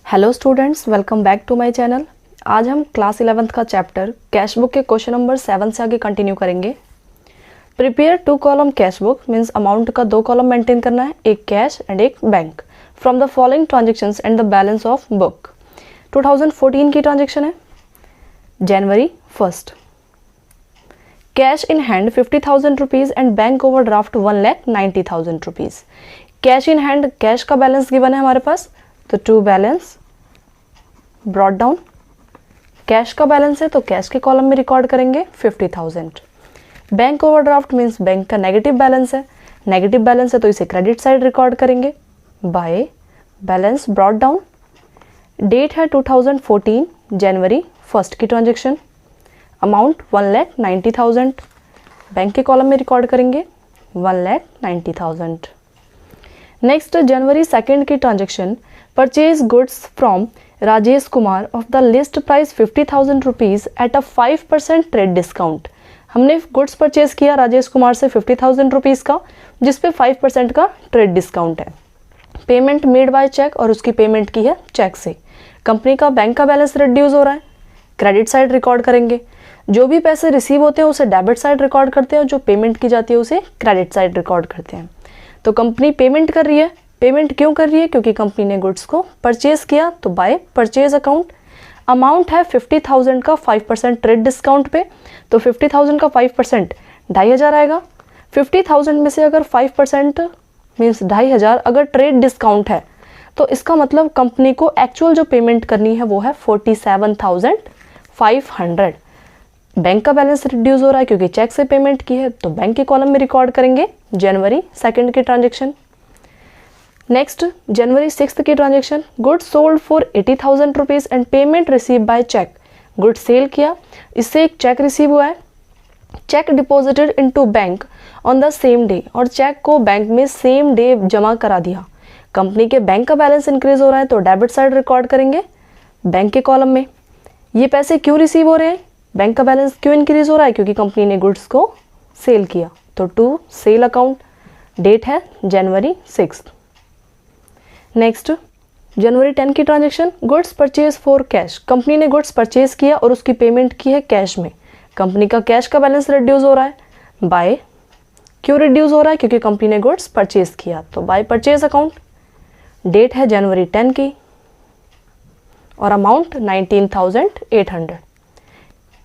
Hello students, welcome back to my channel. आज हम class 11th का चैप्टर कैश बुक के क्वेश्चन नंबर 7 से आगे कंटिन्यू करेंगे। Prepare 2 column cash book means amount का 2 कॉलम मेंटेन करना है, एक कैश एंड एक bank, from the following transactions and the balance of book. 2014 की ट्रांजेक्शन है। जनवरी 1, cash in hand 50,000 rupees and bank overdraft 1,90,000 rupees. Cash in hand, cash का balance given है हमारे पास, तो to balance brought down. Cash का बैलेंस है तो कैश के कॉलम में रिकॉर्ड करेंगे 50,000। बैंक ओवरड्राफ्ट मीन्स बैंक का नेगेटिव बैलेंस है, नेगेटिव बैलेंस है तो इसे क्रेडिट साइड रिकॉर्ड करेंगे by balance brought down. Date है 2014 जनवरी 1 की ट्रांजेक्शन। अमाउंट 1,90,000, बैंक के कॉलम में रिकॉर्ड करेंगे 1,90,000। नेक्स्ट जनवरी 2 की transaction, purchase goods from Rajesh Kumar of the list price 50,000 rupees at a 5% trade discount. हमने गुड्स परचेज किया राजेश कुमार से 50,000 रुपीज़ का, जिसपे 5% का ट्रेड डिस्काउंट है। पेमेंट मेड बाय चेक और उसकी पेमेंट की है चेक से। कंपनी का बैंक का बैलेंस रिड्यूस हो रहा है, क्रेडिट साइड रिकॉर्ड करेंगे। जो भी पैसे रिसीव होते हैं उसे डेबिट साइड रिकॉर्ड करते हैं और जो पेमेंट की जाती है उसे क्रेडिट साइड रिकॉर्ड करते हैं। तो कंपनी पेमेंट कर रही है। पेमेंट क्यों कर रही है? क्योंकि कंपनी ने गुड्स को परचेज किया, तो बाय परचेज अकाउंट। अमाउंट है 50,000 का 5% ट्रेड डिस्काउंट पे, तो 50,000 का 5% 2,500 आएगा। 50,000 में से अगर 5% मीन्स 2,500 अगर ट्रेड डिस्काउंट है तो इसका मतलब कंपनी को एक्चुअल जो पेमेंट करनी है वो है 47,500। बैंक का बैलेंस रिड्यूस हो रहा है क्योंकि चेक से पेमेंट की है, तो बैंक के कॉलम में रिकॉर्ड करेंगे जनवरी 2 की ट्रांजेक्शन। नेक्स्ट जनवरी 6 की transaction, goods sold for 80,000 rupees and payment receive by cheque. Goods sell किया, इससे एक चेक रिसीव हुआ है। Cheque deposited into bank on the same day, और चेक को बैंक में सेम डे जमा करा दिया। कंपनी के बैंक का बैलेंस इंक्रीज हो रहा है तो डेबिट साइड रिकॉर्ड करेंगे बैंक के कॉलम में। ये पैसे क्यों रिसीव हो रहे हैं? बैंक का बैलेंस क्यों इंक्रीज हो रहा है? क्योंकि कंपनी ने गुड्स को सेल किया, तो टू सेल अकाउंट। डेट है जनवरी 6। नेक्स्ट जनवरी 10 की transaction, goods purchase for cash. Company ने गुड्स परचेज किया और उसकी पेमेंट की है कैश में। कंपनी का कैश का बैलेंस रिड्यूस हो रहा है बाय, क्यों रिड्यूस हो रहा है? क्योंकि कंपनी ने गुड्स परचेज किया, तो बाय परचेज अकाउंट। डेट है जनवरी 10 की और अमाउंट 19,800।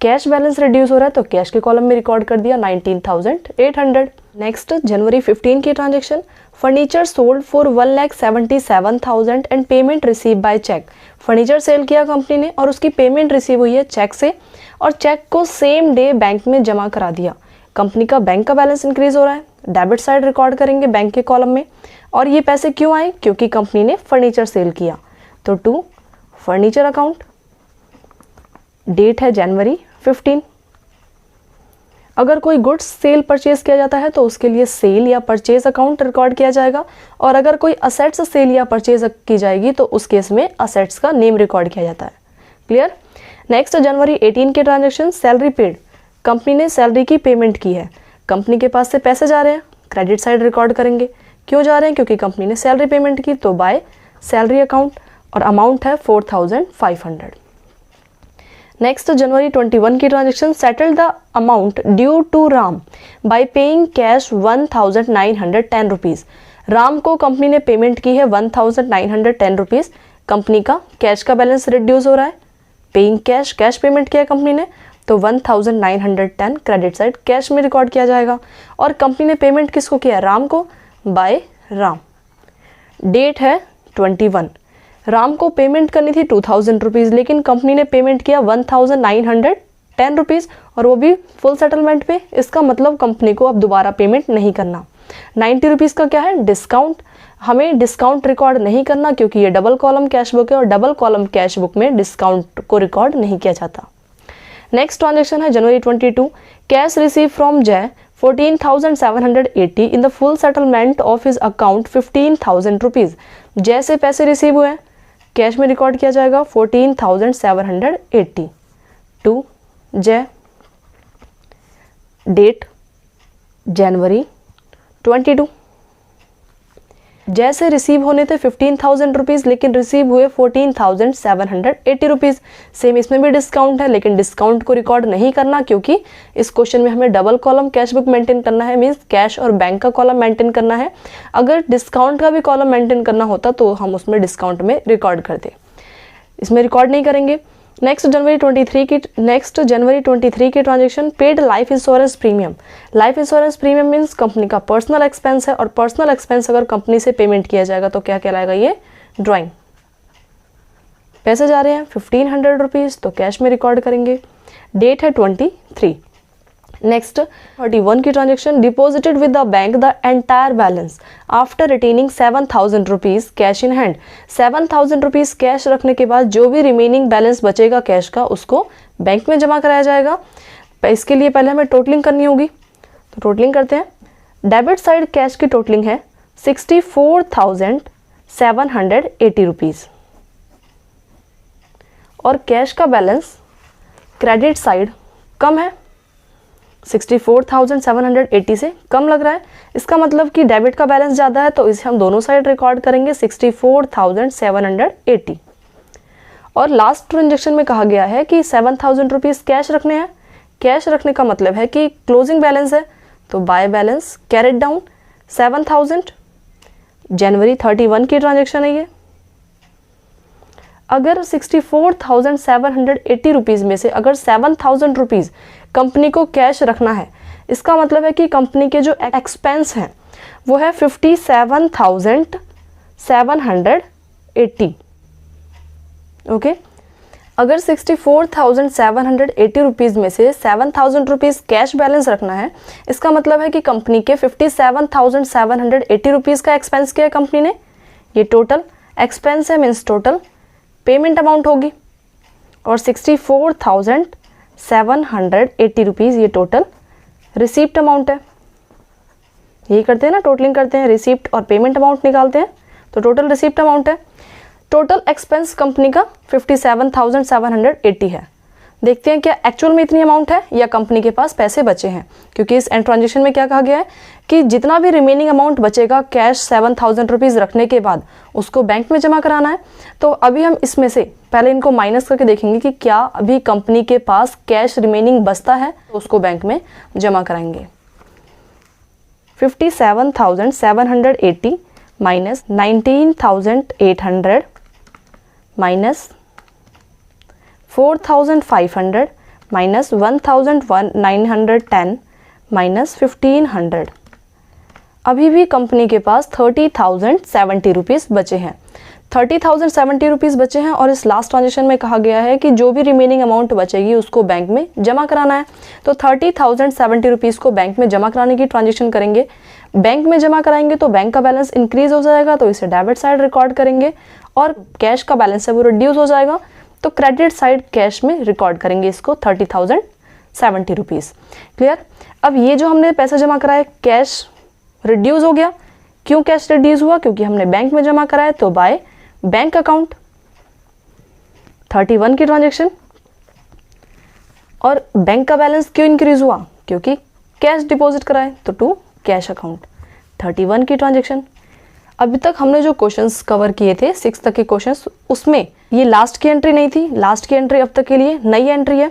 कैश बैलेंस रिड्यूस हो रहा है तो कैश के कॉलम में रिकॉर्ड कर दिया 19,800। नेक्स्ट जनवरी 15 की transaction, furniture sold for 1,77,000 and payment receive by cheque. Furniture sell किया कंपनी ने और उसकी पेमेंट रिसीव हुई है चेक से, और चेक को सेम डे बैंक में जमा करा दिया। कंपनी का बैंक का बैलेंस इंक्रीज हो रहा है, डेबिट साइड रिकॉर्ड करेंगे बैंक के कॉलम में। और ये पैसे क्यों आए? क्योंकि कंपनी ने फर्नीचर सेल किया, तो टू फर्नीचर अकाउंट। डेट है जनवरी 15। अगर कोई गुड्स सेल परचेज किया जाता है तो उसके लिए सेल या परचेज अकाउंट रिकॉर्ड किया जाएगा, और अगर कोई असेट्स सेल या परचेज की जाएगी तो उस केस में असेट्स का नेम रिकॉर्ड किया जाता है। क्लियर? नेक्स्ट जनवरी 18 के ट्रांजेक्शन, सैलरी पेड। कंपनी ने सैलरी की पेमेंट की है, कंपनी के पास से पैसे जा रहे हैं, क्रेडिट साइड रिकॉर्ड करेंगे। क्यों जा रहे हैं? क्योंकि कंपनी ने सैलरी पेमेंट की, तो बाय सैलरी अकाउंट, और अमाउंट है 4,500। नेक्स्ट जनवरी 21 की transaction, settle the amount due to Ram by paying cash 1,910 rupees. Ram को कंपनी ने पेमेंट की है 1,910 रुपीज़। कंपनी का कैश का बैलेंस रिड्यूस हो रहा है, पेइंग कैश, कैश पेमेंट किया कंपनी ने, तो 1,910 क्रेडिट साइड कैश में रिकॉर्ड किया जाएगा। और कंपनी ने पेमेंट किसको किया? राम को, बाय राम। डेट है 21। राम को पेमेंट करनी थी 2,000 रुपीज़, लेकिन कंपनी ने पेमेंट किया 1,910 रुपीज़, और वो भी फुल सेटलमेंट पे। इसका मतलब कंपनी को अब दोबारा पेमेंट नहीं करना। 90 रुपीज़ का क्या है? डिस्काउंट। हमें डिस्काउंट रिकॉर्ड नहीं करना क्योंकि ये डबल कॉलम कैश बुक है, और डबल कॉलम कैश बुक में डिस्काउंट को रिकॉर्ड नहीं किया जाता। नेक्स्ट ट्रांजेक्शन है जनवरी 22, कैश रिसीव फ्रॉम जय 14,780 in the full settlement of his account 15,000 rupees. जय से पैसे रिसीव हुए हैं, कैश में रिकॉर्ड किया जाएगा 14,780 टू जय। डेट जनवरी 22। जैसे रिसीव होने थे 15,000 रुपीज़, लेकिन रिसीव हुए 14,780 रुपीज़। सेम इसमें भी डिस्काउंट है, लेकिन डिस्काउंट को रिकॉर्ड नहीं करना, क्योंकि इस क्वेश्चन में हमें double column cash book maintain करना है, मीन्स कैश और बैंक का कॉलम मेंटेन करना है। अगर डिस्काउंट का भी कॉलम मेंटेन करना होता तो हम उसमें डिस्काउंट में रिकॉर्ड करते, इसमें रिकॉर्ड नहीं करेंगे। नेक्स्ट जनवरी 23 की transaction, paid life insurance premium. Life insurance premium means company का पर्सनल एक्सपेंस है, और पर्सनल एक्सपेंस अगर कंपनी से पेमेंट किया जाएगा तो क्या कहलाएगा, ये ड्राइंग। पैसे जा रहे हैं 1500 रुपीज़, तो कैश में रिकॉर्ड करेंगे। डेट है 23। नेक्स्ट 31 की transaction, deposited with the bank the entire balance after retaining 7,000 rupees cash in hand. 7,000 rupees cash रखने के बाद जो भी रिमेनिंग बैलेंस बचेगा कैश का, उसको बैंक में जमा कराया जाएगा। इसके लिए पहले हमें टोटलिंग करनी होगी, तो टोटलिंग करते हैं। डेबिट साइड कैश की टोटलिंग है 64,780 रुपीज़, और कैश का बैलेंस क्रेडिट साइड कम है, 64,780 से कम लग रहा है। इसका मतलब कि डेबिट का बैलेंस ज़्यादा है, तो इसे हम दोनों साइड रिकॉर्ड करेंगे 64,780। और लास्ट ट्रांजेक्शन में कहा गया है कि 7,000 रुपीज़ कैश रखने हैं। कैश रखने का मतलब है कि क्लोजिंग बैलेंस है, तो बाय बैलेंस कैरेट डाउन 7,000। जनवरी 31 की ट्रांजेक्शन है ये। अगर 64,780 रुपीज़ में से अगर 7,000 रुपीज़ कंपनी को कैश रखना है, इसका मतलब है कि कंपनी के जो एक्सपेंस हैं वो है 57,780। ओके, अगर 64,780 रुपीज़ में से 7,000 रुपीज़ कैश बैलेंस रखना है, इसका मतलब है कि कंपनी के 57,780 रुपीज़ का एक्सपेंस किया है कंपनी ने। ये टोटल एक्सपेंस है, मीन्स टोटल पेमेंट अमाउंट होगी, और 64,780 रुपीज़ ये टोटल रिसीप्ट अमाउंट है। यही करते हैं ना, टोटलिंग करते हैं, रिसीप्ट और पेमेंट अमाउंट निकालते हैं, तो टोटल रिसीप्ट अमाउंट है। टोटल एक्सपेंस कंपनी का 57,780 है। देखते हैं क्या एक्चुअल में इतनी अमाउंट है या कंपनी के पास पैसे बचे हैं, क्योंकि इस एंड ट्रांजेक्शन में क्या कहा गया है कि जितना भी रिमेनिंग अमाउंट बचेगा कैश 7,000 रुपीज़ रखने के बाद, उसको बैंक में जमा कराना है। तो अभी हम इसमें से पहले इनको माइनस करके देखेंगे कि क्या अभी कंपनी के पास कैश रिमेनिंग बचता है, तो उसको बैंक में जमा कराएंगे। 57,780 माइनस 19,800 माइनस 4,500 माइनस 1,910 माइनस 1,500। अभी भी कंपनी के पास 30,070 रुपीज़ बचे हैं। 30,070 रुपीज़ बचे हैं, और इस लास्ट ट्रांजेक्शन में कहा गया है कि जो भी रिमेनिंग अमाउंट बचेगी उसको बैंक में जमा कराना है। तो 30,070 रुपीज़ को बैंक में जमा कराने की ट्रांजेक्शन करेंगे। बैंक में जमा कराएंगे तो बैंक का बैलेंस इंक्रीज हो जाएगा, तो इसे डेबिट साइड रिकॉर्ड करेंगे, और कैश का बैलेंस है वो रिड्यूस हो जाएगा, तो क्रेडिट साइड कैश में रिकॉर्ड करेंगे इसको 30,070 रुपीज़। क्लियर। अब ये जो हमने पैसा जमा कराया कैश रिड्यूस हो गया। क्यों कैश रिड्यूस हुआ? क्योंकि हमने बैंक में जमा कराया, तो बाय बैंक अकाउंट 31 की ट्रांजेक्शन। और बैंक का बैलेंस क्यों इंक्रीज हुआ? क्योंकि कैश डिपॉजिट कराए, तो टू कैश अकाउंट 31 की ट्रांजेक्शन। अभी तक हमने जो क्वेश्चंस कवर किए थे 6 तक के क्वेश्चंस, उसमें ये लास्ट की एंट्री नहीं थी। लास्ट की एंट्री अब तक के लिए नई एंट्री है।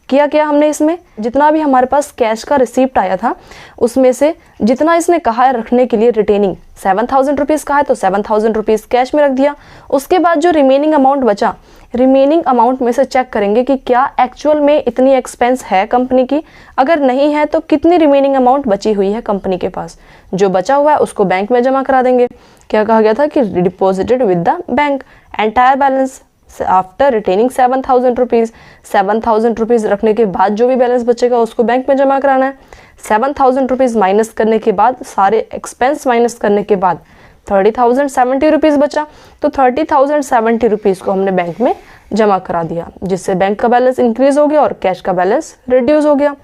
किया क्या हमने इसमें, जितना भी हमारे पास कैश का रिसीप्ट आया था उसमें से जितना इसने कहा है रखने के लिए रिटेनिंग 7,000 रुपीज़ का है, तो 7,000 रुपीज़ कैश में रख दिया। उसके बाद जो रिमेनिंग अमाउंट बचा, रिमेनिंग अमाउंट में से चेक करेंगे कि क्या एक्चुअल में इतनी एक्सपेंस है कंपनी की। अगर नहीं है तो कितनी रिमेनिंग अमाउंट बची हुई है कंपनी के पास। जो बचा हुआ है उसको बैंक में जमा करा देंगे। क्या कहा गया था कि deposited with the bank entire balance after retaining 7,000 rupees. 7,000 rupees रखने के बाद जो भी बैलेंस बचेगा उसको बैंक में जमा कराना है। 7,000 रुपीज़ माइनस करने के बाद, सारे एक्सपेंस माइनस करने के बाद 30,070 रुपीज़ बचा, तो 30,070 रुपीज़ को हमने बैंक में जमा करा दिया, जिससे बैंक का बैलेंस इंक्रीज हो गया और कैश का बैलेंस रिड्यूस हो गया।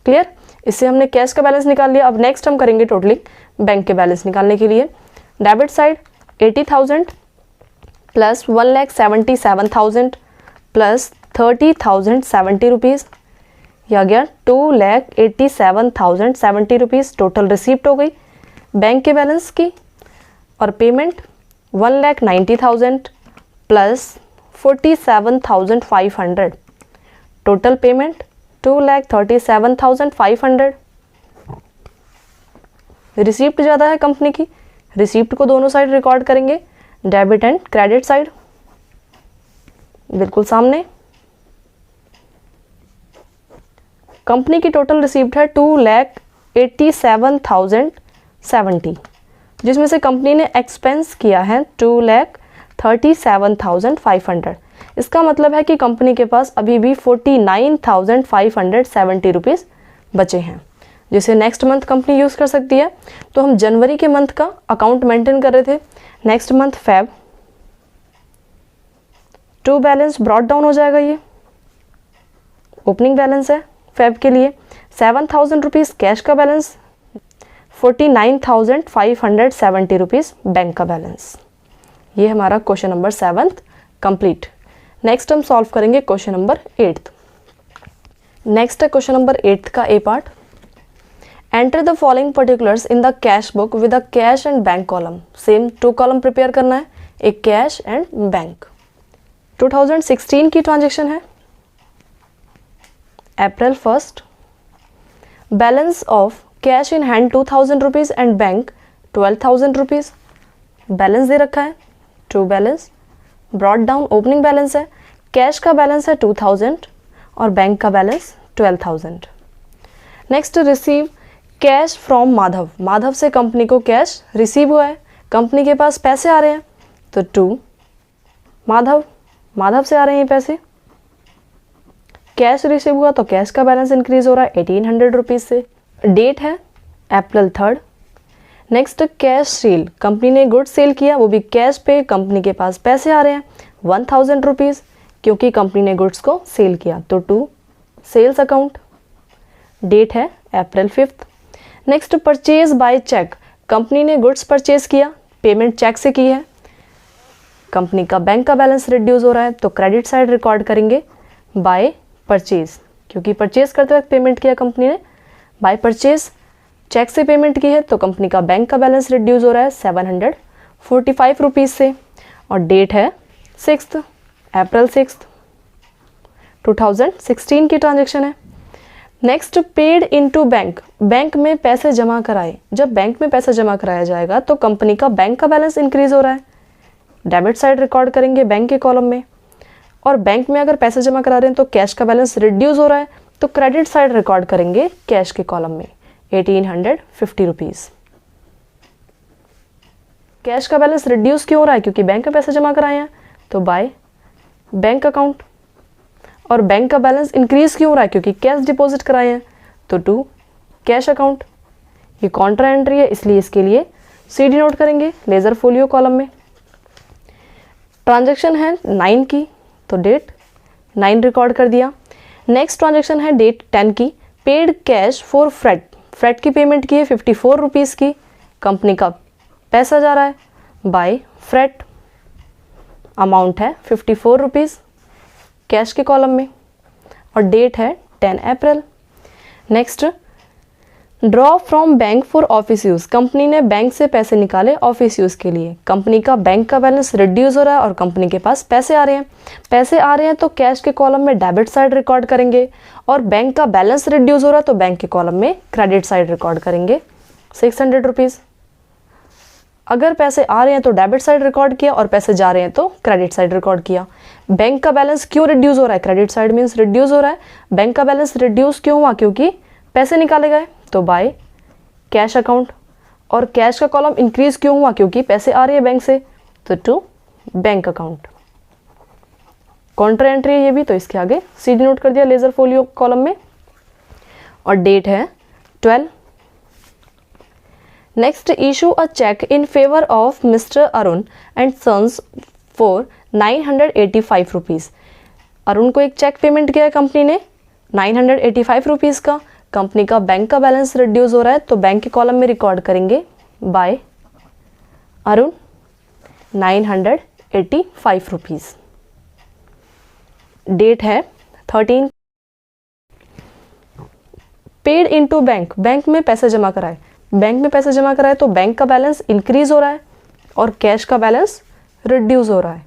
क्लियर। इससे हमने कैश का बैलेंस निकाल लिया। अब नेक्स्ट हम करेंगे टोटलिंग बैंक के बैलेंस निकालने के लिए। Debit side 80,000 plus 1,77,000 plus 30,070 rupees, यह आ गया 2,87,070 रुपीज़। टोटल रिसीप्ट हो गई बैंक के बैलेंस की। और payment 1,90,000 plus 47,500, total payment 2,37,500। Receipt ज़्यादा है कंपनी की, रिसीप्ट को दोनों साइड रिकॉर्ड करेंगे, डेबिट एंड क्रेडिट साइड बिल्कुल सामने। कंपनी की टोटल रिसीप्ट है 2,87,070, जिसमें से कंपनी ने एक्सपेंस किया है 2,37,500। इसका मतलब है कि कंपनी के पास अभी भी 49,570 रुपीज़ बचे हैं, जिसे नेक्स्ट मंथ कंपनी यूज़ कर सकती है। तो हम जनवरी के मंथ का अकाउंट मेंटेन कर रहे थे। Next month Feb two balance brought down हो जाएगा, ये ओपनिंग बैलेंस है फेब के लिए। 7,000 रुपीज़ कैश का बैलेंस, 49,570 रुपीज़ बैंक का बैलेंस। ये हमारा क्वेश्चन नंबर 7 कंप्लीट। नेक्स्ट हम सॉल्व करेंगे क्वेश्चन नंबर 8। नेक्स्ट है क्वेश्चन नंबर 8 का A part. Enter the following particulars in the cash book with the cash and bank column. Same 2 column prepare करना है, एक कैश एंड बैंक। 2016 की transaction है, April 1, balance of cash in hand 2,000 rupees and bank 12,000 rupees. Balance दे रखा है, to balance brought down opening balance है, cash का बैलेंस है 2,000 और बैंक का balance 12,000। Next receive cash from Madhav. Madhav से कंपनी को कैश रिसीव हुआ है, कंपनी के पास पैसे आ रहे हैं, तो टू माधव, माधव से आ रहे हैं पैसे। कैश रिसीव हुआ तो कैश का बैलेंस इंक्रीज हो रहा है 1,800 रुपीज़ से। डेट है अप्रैल 3। नेक्स्ट कैश सेल, कंपनी ने गुड सेल किया, वो भी कैश पे, कंपनी के पास पैसे आ रहे हैं 1,000 रुपीज़, क्योंकि कंपनी ने गुड्स को सेल किया, तो टू सेल्स अकाउंट। डेट है अप्रैल 5। Next purchase by cheque, company ने गुड्स परचेज किया, पेमेंट चेक से की है, कंपनी का बैंक का बैलेंस रिड्यूस हो रहा है, तो क्रेडिट साइड रिकॉर्ड करेंगे बाय परचेज, क्योंकि परचेज करते वक्त पेमेंट किया कंपनी ने। बाय परचेज चेक से पेमेंट की है, तो कंपनी का बैंक का बैलेंस रिड्यूस हो रहा है 745 रुपीज़ से। और डेट है 6 अप्रैल 6, 2016 की ट्रांजेक्शन है। Next paid into bank, bank में पैसे जमा कराए। जब बैंक में पैसा जमा कराया जाएगा तो कंपनी का बैंक का बैलेंस इंक्रीज हो रहा है, डेबिट साइड रिकॉर्ड करेंगे बैंक के कॉलम में। और बैंक में अगर पैसे जमा करा रहे हैं तो कैश का बैलेंस रिड्यूस हो रहा है, तो क्रेडिट साइड रिकॉर्ड करेंगे कैश के कॉलम में 1,850 रुपीज़। कैश का बैलेंस रिड्यूस क्यों हो रहा है? क्योंकि बैंक में पैसे जमा कराए हैं, तो बाय बैंक अकाउंट। और बैंक का बैलेंस इंक्रीज क्यों हो रहा है? क्योंकि कैश डिपॉजिट कराए हैं, तो टू कैश अकाउंट। ये कॉन्ट्रा एंट्री है, इसलिए इसके लिए CD नोट करेंगे लेजर फोलियो कॉलम में। ट्रांजैक्शन है 9 की, तो डेट 9 रिकॉर्ड कर दिया। नेक्स्ट ट्रांजैक्शन है डेट 10 की, paid cash for freight. Freight की पेमेंट की है 54 रुपीज़ की, कंपनी का पैसा जा रहा है बाय फ्रेट, अमाउंट है 54 रुपीज़ कैश के कॉलम में। और डेट है 10 April. Next draw from bank for office use, company ने बैंक से पैसे निकाले ऑफिस यूज़ के लिए, कंपनी का बैंक का बैलेंस रिड्यूस हो रहा है और कंपनी के पास पैसे आ रहे हैं। पैसे आ रहे हैं तो कैश के कॉलम में डेबिट साइड रिकॉर्ड करेंगे, और बैंक का बैलेंस रिड्यूस हो रहा है तो बैंक के कॉलम में क्रेडिट साइड रिकॉर्ड करेंगे 600 रुपीज़। अगर पैसे आ रहे हैं तो डेबिट साइड रिकॉर्ड किया, और पैसे जा रहे हैं तो क्रेडिट साइड रिकॉर्ड किया। बैंक का बैलेंस क्यों रिड्यूस हो रहा है? क्रेडिट साइड मीन्स रिड्यूस हो रहा है। बैंक का बैलेंस रिड्यूस क्यों हुआ? क्योंकि पैसे निकाले गए, तो बाय कैश अकाउंट। और कैश का कॉलम इंक्रीज क्यों हुआ? क्योंकि पैसे आ रहे हैं बैंक से, तो to bank account. Contra entry है ये भी, तो इसके आगे CD नोट कर दिया लेजर फोलियो कॉलम में। और डेट है 12। Next issue a cheque in favour of Mr Arun and sons for 985 rupees. Arun को एक चेक पेमेंट किया है कंपनी ने 985 रुपीज़ का, कंपनी का बैंक का बैलेंस रिड्यूस हो रहा है, तो बैंक के कॉलम में रिकॉर्ड करेंगे बाय अरुण 985 रुपीज़। डेट है 13। पेड इनटू बैंक, बैंक में पैसे जमा कराए। बैंक में पैसे जमा कराए तो बैंक का बैलेंस इंक्रीज हो रहा है, और कैश का बैलेंस रिड्यूस हो रहा है।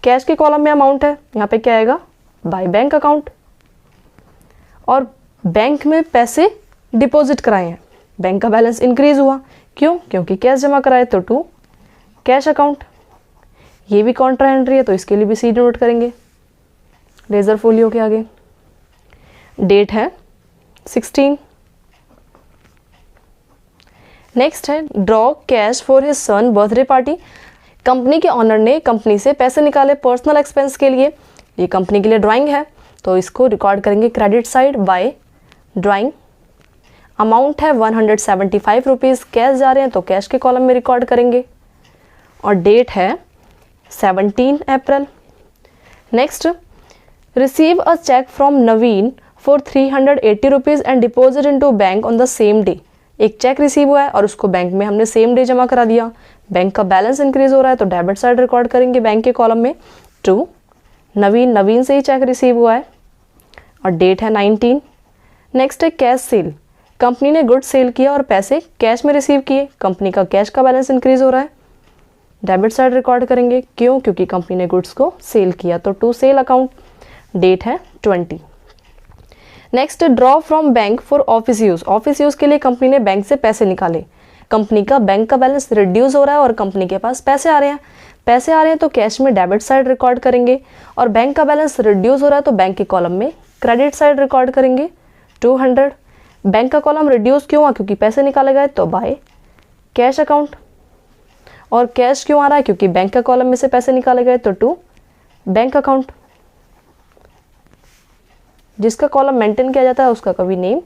कैश के कॉलम में अमाउंट है, यहाँ पे क्या आएगा, बाय बैंक अकाउंट। और बैंक में पैसे डिपॉजिट कराए हैं, बैंक का बैलेंस इंक्रीज हुआ, क्यों, क्योंकि कैश जमा कराए, तो टू कैश अकाउंट। ये भी कॉन्ट्रा एंट्री है तो इसके लिए भी सी नोट करेंगे लेजर फोलियो के आगे। डेट है 16। नेक्स्ट है draw cash for his son birthday party. Company के ऑनर ने कंपनी से पैसे निकाले पर्सनल एक्सपेंस के लिए। ये कंपनी के लिए ड्राइंग है तो इसको रिकॉर्ड करेंगे credit side by drawing. Amount है 175 रुपीज़, कैश जा रहे हैं तो कैश के कॉलम में रिकॉर्ड करेंगे। और डेट है 17 April. Next, receive a cheque from Naveen for 380 rupees and deposit into bank on the same day. एक चेक रिसीव हुआ है और उसको बैंक में हमने सेम डे जमा करा दिया। बैंक का बैलेंस इंक्रीज हो रहा है तो डेबिट साइड रिकॉर्ड करेंगे बैंक के कॉलम में टू नवीन से ही चेक रिसीव हुआ है और डेट है 19। नेक्स्ट है कैश सेल। कंपनी ने गुड्स सेल किया और पैसे कैश में रिसीव किए। कंपनी का कैश का बैलेंस इंक्रीज हो रहा है, डेबिट साइड रिकॉर्ड करेंगे, क्यों, क्योंकि कंपनी ने गुड्स को सेल किया, तो टू सेल अकाउंट। डेट है 20। Next, draw from bank for office use. Office use के लिए कंपनी ने बैंक से पैसे निकाले। कंपनी का बैंक का बैलेंस रिड्यूस हो रहा है और कंपनी के पास पैसे आ रहे हैं। पैसे आ रहे हैं तो कैश में डेबिट साइड रिकॉर्ड करेंगे और बैंक का बैलेंस रिड्यूस हो रहा है तो बैंक के कॉलम में क्रेडिट साइड रिकॉर्ड करेंगे 200। बैंक का कॉलम रिड्यूस क्यों हुआ, क्योंकि पैसे निकाले गए, तो बाय कैश अकाउंट। और कैश क्यों आ रहा है, क्योंकि बैंक का कॉलम में से पैसे निकाले गए, तो टू बैंक अकाउंट। जिसका कॉलम मेंटेन किया जाता है उसका कभी नेम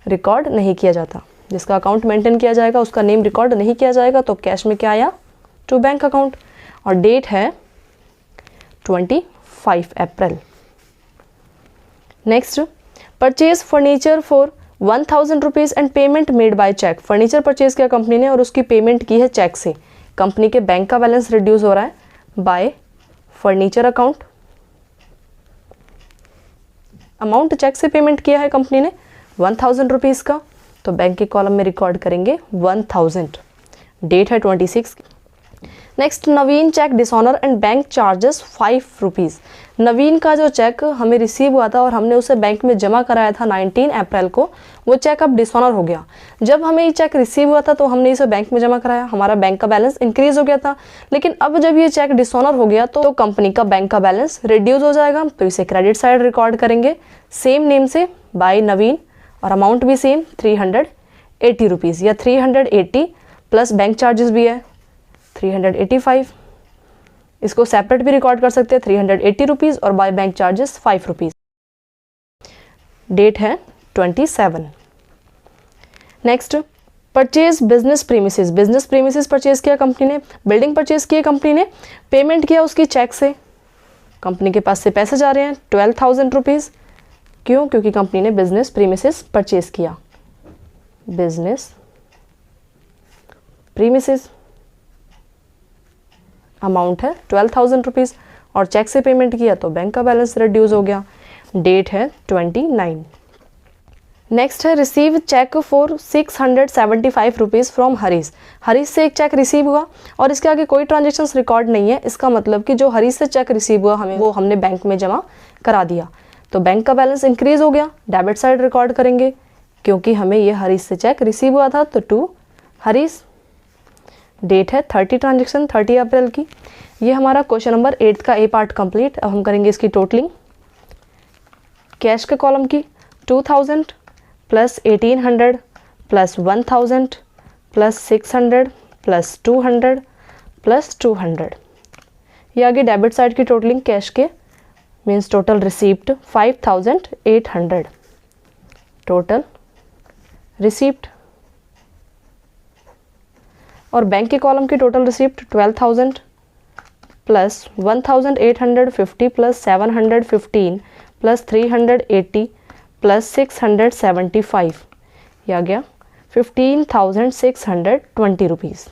रिकॉर्ड नहीं किया जाता। जिसका अकाउंट मेंटेन किया जाएगा उसका नेम रिकॉर्ड नहीं किया जाएगा, तो कैश में क्या आया, टू बैंक अकाउंट। और डेट है 25 April. Next, purchase furniture for 1000 rupees and payment made by cheque. Furniture purchase किया कंपनी ने और उसकी पेमेंट की है चेक से। कंपनी के बैंक का बैलेंस रिड्यूस हो रहा है by furniture account. Amount cheque से पेमेंट किया है कंपनी ने 1000 रुपीज़ का, तो बैंक के कॉलम में रिकॉर्ड करेंगे 1000। डेट है 26। Next, Naveen cheque dishonour and bank charges 5 rupees. Naveen का जो चेक हमें रिसीव हुआ था और हमने उसे बैंक में जमा कराया था 19 अप्रैल को, वो चेक अब डिसऑनर हो गया। जब हमें ये चेक रिसीव हुआ था तो हमने इसे बैंक में जमा कराया, हमारा बैंक का बैलेंस इंक्रीज हो गया था। लेकिन अब जब ये चेक डिसऑनर हो गया तो कंपनी का बैंक का बैलेंस रिड्यूस हो जाएगा, तो इसे क्रेडिट साइड रिकॉर्ड करेंगे सेम नेम से बाय नवीन। और अमाउंट भी सेम 380 रुपीज़ या 380 प्लस बैंक चार्जेस भी है 385। इसको सेपरेट भी रिकॉर्ड कर सकते हैं 380 रुपीज़ और by bank charges 5 rupees. Date है 27। Next, purchase business premises. Business premises purchase किया कंपनी ने, बिल्डिंग परचेज की कंपनी ने, पेमेंट किया उसकी चेक से। कंपनी के पास से पैसे जा रहे हैं 12,000 रुपीज़, क्यों, क्योंकि कंपनी ने बिजनेस प्रीमिसेस परचेज किया। बिजनेस प्रीमिसेस अमाउंट है 12,000 रुपीज़ और चेक से पेमेंट किया तो बैंक का बैलेंस रिड्यूस हो गया। डेट है 29। नेक्स्ट है receive cheque for 675 rupees from Harish. Harish से एक चेक रिसीव हुआ और इसके आगे कोई ट्रांजेक्शन्स रिकॉर्ड नहीं है। इसका मतलब कि जो हरीश से चेक रिसीव हुआ हमने बैंक में जमा करा दिया, तो बैंक का बैलेंस इंक्रीज हो गया, डेबिट साइड रिकॉर्ड करेंगे, क्योंकि हमें ये हरीश से चेक रिसीव हुआ था, तो टू हरीश। डेट है 30 ट्रांजेक्शन 30 अप्रैल की। ये हमारा क्वेश्चन नंबर 8 का ए पार्ट कंप्लीट। अब हम करेंगे इसकी टोटलिंग। कैश के कॉलम की 2000 plus 1800 plus 1000 plus 600 plus 200 plus 200। ये आगे डेबिट साइड की टोटलिंग कैश के means total receipt 5800। Total receipt और बैंक के कॉलम की total receipt 12,000 plus 1,850 plus 715 plus 380 plus 675, ये आ गया 15,620 रुपीज़।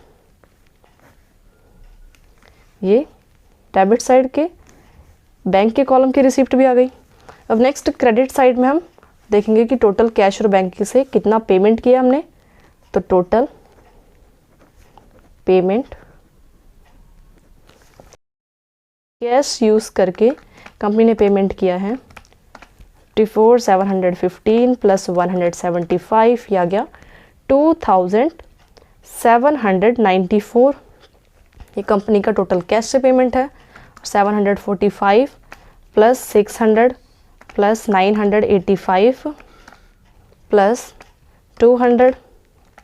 ये डेबिट साइड के बैंक के कॉलम की रिसिप्ट भी आ गई। अब नेक्स्ट क्रेडिट साइड में हम देखेंगे कि टोटल कैश और बैंक से कितना पेमेंट किया हमने। तो टोटल पेमेंट कैश यूज़ करके कंपनी ने पेमेंट किया है 54,715 प्लस 175, यह आ गया 2,794। ये कंपनी का टोटल कैश से पेमेंट है। 745 plus 600 plus 985 plus 200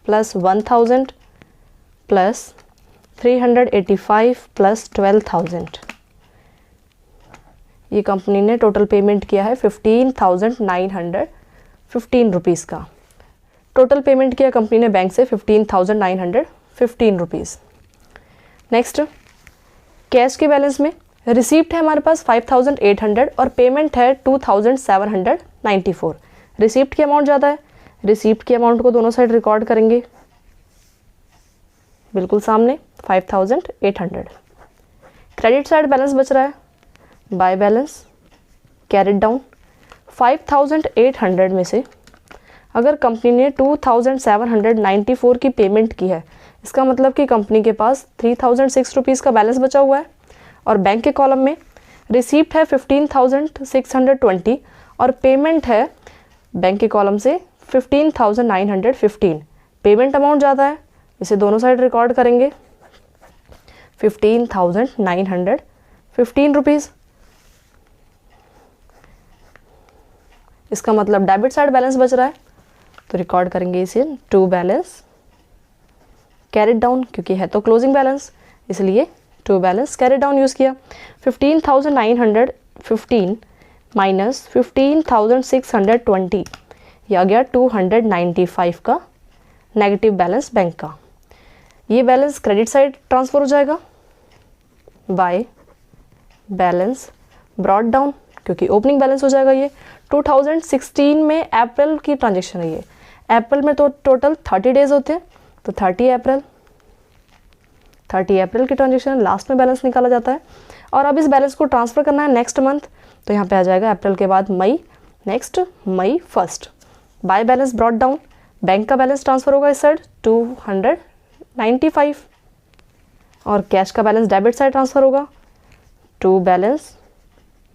plus 1000 plus 385 plus 12,000। ये कंपनी ने टोटल पेमेंट किया है 15,915 रुपीज़ का। टोटल पेमेंट किया कंपनी ने बैंक से 15,915 रुपीज़। नेक्स्ट, कैश के बैलेंस में रिसीप्ट है हमारे पास 5,800 और पेमेंट है 2,794। रिसीप्ट की अमाउंट ज़्यादा है, रिसीप्ट की अमाउंट को दोनों साइड रिकॉर्ड करेंगे, बिल्कुल सामने 5,800। क्रेडिट साइड बैलेंस बच रहा है, बाय बैलेंस कैरिड डाउन। 5,800 में से अगर कंपनी ने 2,794 की पेमेंट की है, इसका मतलब कि कंपनी के पास 3,006 रुपीज़ का बैलेंस बचा हुआ है। और बैंक के कॉलम में रिसीप्ट है 15,620 और पेमेंट है बैंक के कॉलम से 15,915। पेमेंट अमाउंट ज़्यादा है, इसे दोनों साइड रिकॉर्ड करेंगे, 15,915 रुपीज़। इसका मतलब डेबिट साइड बैलेंस बच रहा है, तो रिकॉर्ड करेंगे इसे टू बैलेंस कैरिड डाउन, क्योंकि है तो क्लोजिंग बैलेंस, इसलिए to balance carried down use किया। 15,915 माइनस 15,620, यह आ गया 295 का नेगेटिव बैलेंस बैंक का। ये बैलेंस क्रेडिट साइड ट्रांसफ़र हो जाएगा बाय बैलेंस ब्रॉट डाउन, क्योंकि ओपनिंग बैलेंस हो जाएगा। ये 2016 में अप्रैल की ट्रांजेक्शन है। ये अप्रैल में तो टोटल 30 डेज होते हैं, तो 30 अप्रैल की ट्रांजेक्शन लास्ट में बैलेंस निकाला जाता है। और अब इस बैलेंस को ट्रांसफ़र करना है नेक्स्ट मंथ, तो यहाँ पे आ जाएगा अप्रैल के बाद मई, next May 1 by balance brought down. Bank का बैलेंस ट्रांसफ़र होगा इस साइड 295 और कैश का बैलेंस डेबिट साइड ट्रांसफ़र होगा to balance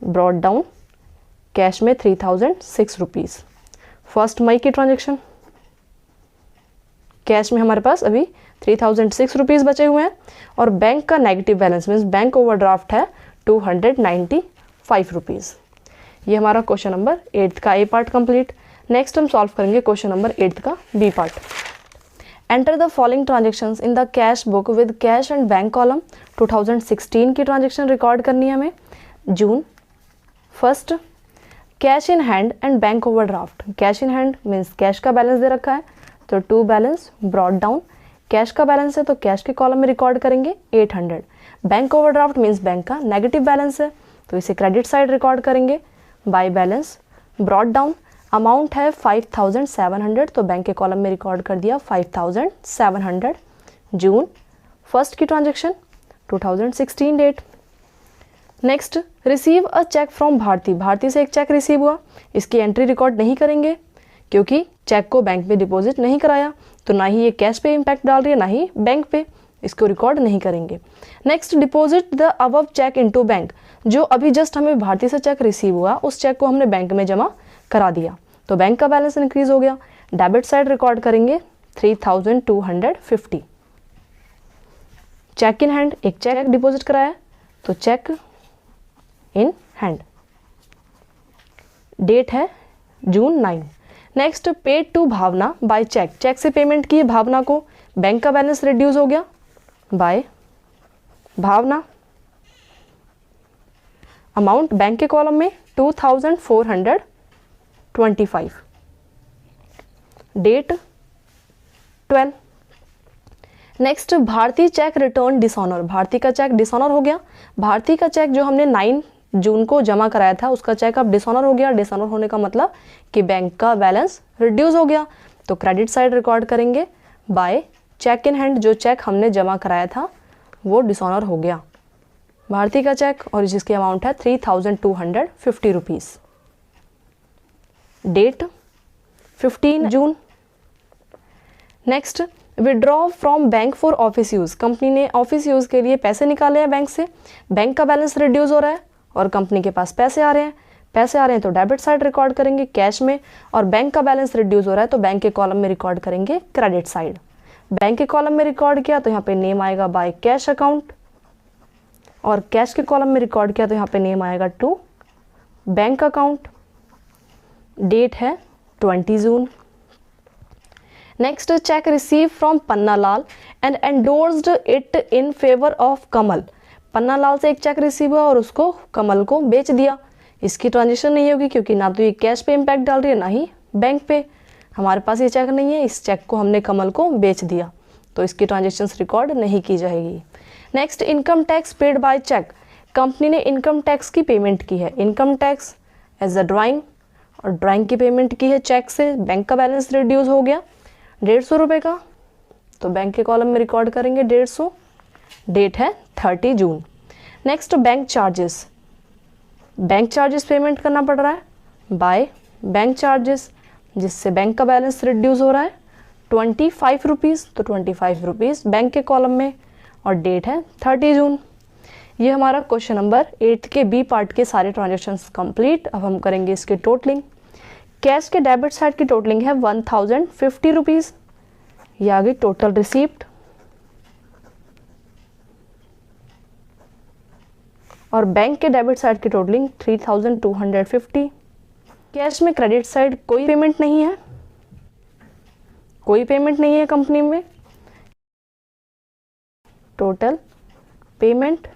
brought down, cash में 3,006 रुपीज़। 1 मई की ट्रांजेक्शन, कैश में हमारे पास अभी 3,006 रुपीज़ बचे हुए हैं और बैंक का negative balance means bank overdraft है 295 रुपीज़। ये हमारा क्वेश्चन नंबर 8 का ए पार्ट कंप्लीट। नेक्स्ट हम सॉल्व करेंगे क्वेश्चन नंबर 8 का B part. Enter the following transactions in the cash book with cash and bank column. 2016 की transaction record करनी है हमें। June 1, cash in hand and bank overdraft. Cash in hand means cash का balance दे रखा है, तो to balance brought down, cash का बैलेंस है तो कैश के कॉलम में रिकॉर्ड करेंगे 800। बैंक ओवरड्राफ्ट मीन्स बैंक का नेगेटिव बैलेंस है, तो इसे क्रेडिट साइड रिकॉर्ड करेंगे by balance brought down. Amount है 5,700, तो बैंक के कॉलम में रिकॉर्ड कर दिया 5,700। जून 1 की transaction 2016 date. Next, receive a cheque from Bharti. Bharti से एक चेक रिसीव हुआ, इसकी एंट्री रिकॉर्ड नहीं करेंगे क्योंकि चेक को बैंक में डिपॉजिट नहीं कराया, तो ना ही ये कैश पे इम्पैक्ट डाल रही है ना ही बैंक पे, इसको रिकॉर्ड नहीं करेंगे। Next, deposit the above cheque into bank. जो अभी जस्ट हमें भारती से चेक रिसीव हुआ, उस चेक को हमने बैंक में जमा करा दिया, तो बैंक का बैलेंस इंक्रीज हो गया। डेबिट साइड रिकॉर्ड करेंगे 3,250। चेक इन हैंड, एक चेक डिपॉजिट कराया, तो चेक इन हैंड, डेट है June 9। Next, paid to Bhavna by cheque. Cheque से पेमेंट की भावना को, बैंक का बैलेंस रिड्यूस हो गया बाय भावना। अमाउंट बैंक के कॉलम में 2,425, date 12। Next, Bharti cheque return dishonour. Bharti का चेक डिसऑनर हो गया। भारती का चेक जो हमने 9 जून को जमा कराया था, उसका चेक अब डिसऑनर हो गया। डिसऑनर होने का मतलब कि बैंक का बैलेंस रिड्यूस हो गया, तो क्रेडिट साइड रिकॉर्ड करेंगे बाय चेक इन हैंड। जो चेक हमने जमा कराया था वो डिसऑनर हो गया, भारती का चेक, और जिसकी अमाउंट है 3,250 rupees. Date 15 June. Next, withdraw from bank for office use, company ने ऑफिस यूज़ के लिए पैसे निकाले हैं बैंक से, बैंक का बैलेंस रिड्यूस हो रहा है और कंपनी के पास पैसे आ रहे हैं, तो डेबिट साइड रिकॉर्ड करेंगे कैश में, और बैंक का बैलेंस रिड्यूस हो रहा है तो बैंक के कॉलम में रिकॉर्ड करेंगे क्रेडिट साइड। बैंक के कॉलम में रिकॉर्ड किया तो यहाँ पे नेम आएगा बाय कैश अकाउंट, और कैश के कॉलम में रिकॉर्ड किया तो यहाँ पे नेम आएगा टू बैंक अकाउंट। डेट है 20 June. Next, cheque receive from Panna Lal and endorsed it in favour of Kamal. Panna Lal से एक चेक रिसीव हुआ और उसको कमल को बेच दिया। इसकी ट्रांजेक्शन नहीं होगी क्योंकि ना तो ये कैश पे इम्पैक्ट डाल रही है ना ही बैंक पे, हमारे पास ये चेक नहीं है, इस चेक को हमने कमल को बेच दिया तो इसकी ट्रांजेक्शन रिकॉर्ड नहीं की जाएगी। Next, income tax paid by cheque, company ने इनकम टैक्स की पेमेंट की है, income tax as a drawing, और ड्राइंग की पेमेंट की है चेक से, बैंक का बैलेंस रिड्यूस हो गया 150 रुपये का, तो बैंक के कॉलम में रिकॉर्ड करेंगे 150। डेट है 30 June. Next, bank charges, bank charges payment करना पड़ रहा है बाय बैंक चार्जेस, जिससे बैंक का बैलेंस रिड्यूस हो रहा है 25 रुपीज़, तो 25 रुपीज़ बैंक के कॉलम में, और डेट है 30 जून। ये हमारा क्वेश्चन नंबर 8 के बी पार्ट के सारे ट्रांजेक्शन्स कंप्लीट। अब हम करेंगे इसकी टोटलिंग। कैश के डेबिट साइड की टोटलिंग है 1050 रुपीज़, ये आ गई टोटल रिसीप्ट, और बैंक के डेबिट साइड की टोटलिंग 3250। कैश में क्रेडिट साइड कोई पेमेंट नहीं है, कोई पेमेंट नहीं है कंपनी में, टोटल पेमेंट,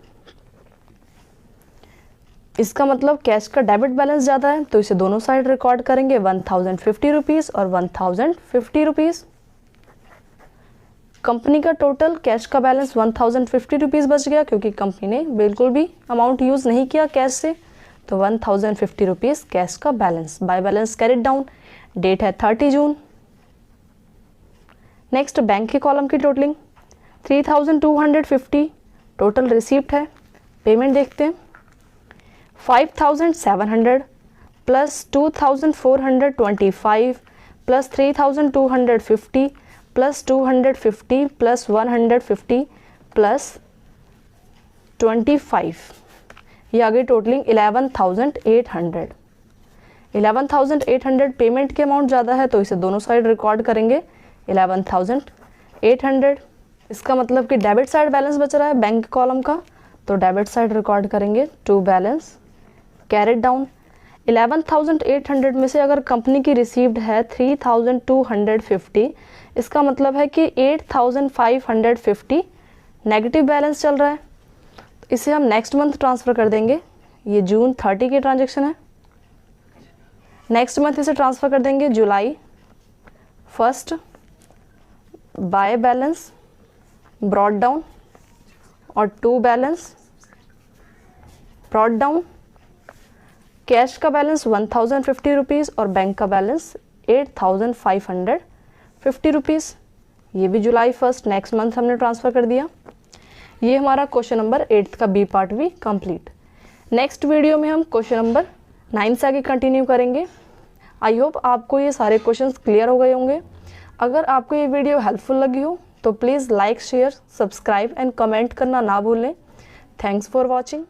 इसका मतलब कैश का डेबिट बैलेंस ज़्यादा है तो इसे दोनों साइड रिकॉर्ड करेंगे 1050 रुपीज़ और 1050 रुपीज़। कंपनी का टोटल कैश का बैलेंस 1050 रुपीज़ बच गया क्योंकि कंपनी ने बिल्कुल भी अमाउंट यूज़ नहीं किया कैश से, तो 1050 रुपीज़ कैश का balance, by balance carried down. Date है 30 जून। नेक्स्ट, बैंक के कॉलम की टोटलिंग 3250 टोटल रिसीप्ट है, पेमेंट देखते हैं 5700 plus 2425 plus 3250 plus 250 plus 150 plus 25, ये आ गई टोटलिंग 11,800। 11,800 पेमेंट के अमाउंट ज़्यादा है तो इसे दोनों साइड रिकॉर्ड करेंगे 11,800। इसका मतलब कि डेबिट साइड बैलेंस बच रहा है बैंक कॉलम का, तो डेबिट साइड रिकॉर्ड करेंगे टू बैलेंस कैरिड डाउन। 11,800 में से अगर कंपनी की रिसीव्ड है 3,250, इसका मतलब है कि 8,550 नेगेटिव बैलेंस चल रहा है, तो इसे हम नेक्स्ट मंथ ट्रांसफ़र कर देंगे। ये जून 30 की ट्रांजेक्शन है, नेक्स्ट मंथ इसे ट्रांसफ़र कर देंगे July 1 by balance brought down और to balance brought down. Cash का बैलेंस 1050 रुपीज़ और बैंक का बैलेंस 8,550 रुपीज़, ये भी जुलाई 1 नेक्स्ट मंथ हमने ट्रांसफ़र कर दिया। ये हमारा क्वेश्चन नंबर 8 का बी पार्ट भी कंप्लीट। नेक्स्ट वीडियो में हम क्वेश्चन नंबर 9 से आगे कंटिन्यू करेंगे। आई होप आपको ये सारे क्वेश्चंस क्लियर हो गए होंगे। अगर आपको ये वीडियो हेल्पफुल लगी हो तो please like, share, subscribe and comment करना ना भूलें। Thanks for watching.